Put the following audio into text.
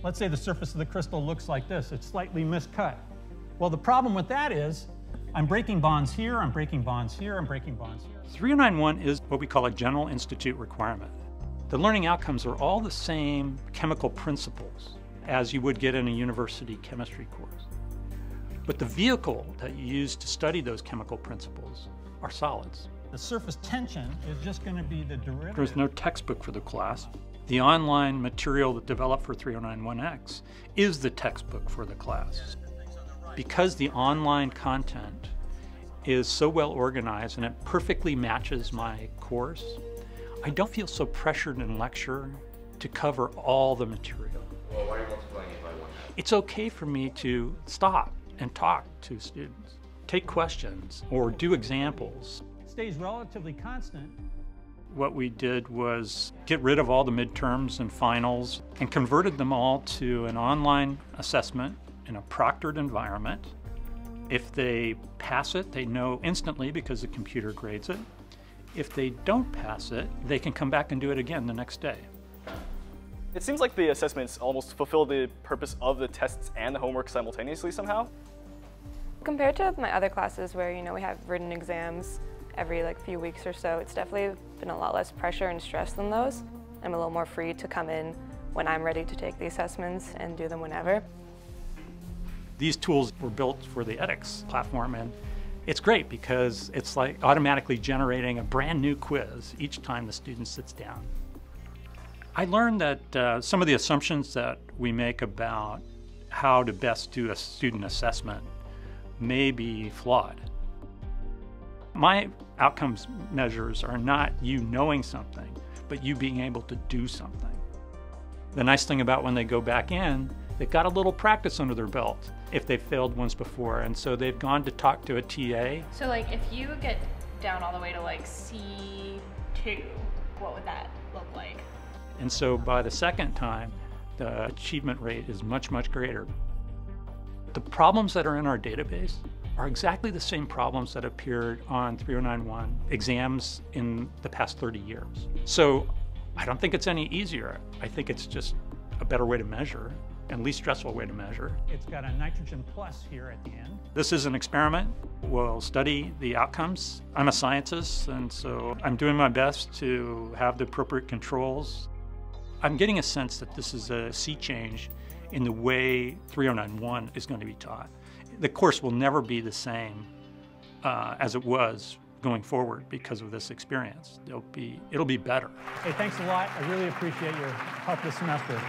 Let's say the surface of the crystal looks like this. It's slightly miscut. Well, the problem with that is I'm breaking bonds here, I'm breaking bonds here, I'm breaking bonds here. 3091 is what we call a General Institute requirement. The learning outcomes are all the same chemical principles as you would get in a university chemistry course. But the vehicle that you use to study those chemical principles are solids. The surface tension is just going to be the derivative. There's no textbook for the class. The online material that developed for 3091X is the textbook for the class. Because the online content is so well organized and it perfectly matches my course, I don't feel so pressured in lecture to cover all the material. Well, why are you multiplying it by 1/2? It's okay for me to stop and talk to students, take questions, or do examples. It stays relatively constant. What we did was get rid of all the midterms and finals and converted them all to an online assessment in a proctored environment. If they pass it, they know instantly because the computer grades it. If they don't pass it, they can come back and do it again the next day. It seems like the assessments almost fulfill the purpose of the tests and the homework simultaneously somehow. Compared to my other classes where, we have written exams every few weeks or so, it's definitely been a lot less pressure and stress than those. I'm a little more free to come in when I'm ready to take the assessments and do them whenever. These tools were built for the edX platform, and it's great because it's like automatically generating a brand new quiz each time the student sits down. I learned that some of the assumptions that we make about how to best do a student assessment may be flawed. My outcomes measures are not you knowing something, but you being able to do something. The nice thing about when they go back in, they've got a little practice under their belt if they've failed once before, and so they've gone to talk to a TA. So if you get down all the way to C2, what would that look like? And so by the second time, the achievement rate is much, much greater. The problems that are in our database are exactly the same problems that appeared on 3091 exams in the past 30 years. So I don't think it's any easier. I think it's just a better way to measure and least stressful way to measure. It's got a nitrogen plus here at the end. This is an experiment. We'll study the outcomes. I'm a scientist, and so I'm doing my best to have the appropriate controls. I'm getting a sense that this is a sea change in the way 3091 is going to be taught. The course will never be the same as it was going forward because of this experience. It'll be better. Hey, thanks a lot. I really appreciate your help this semester.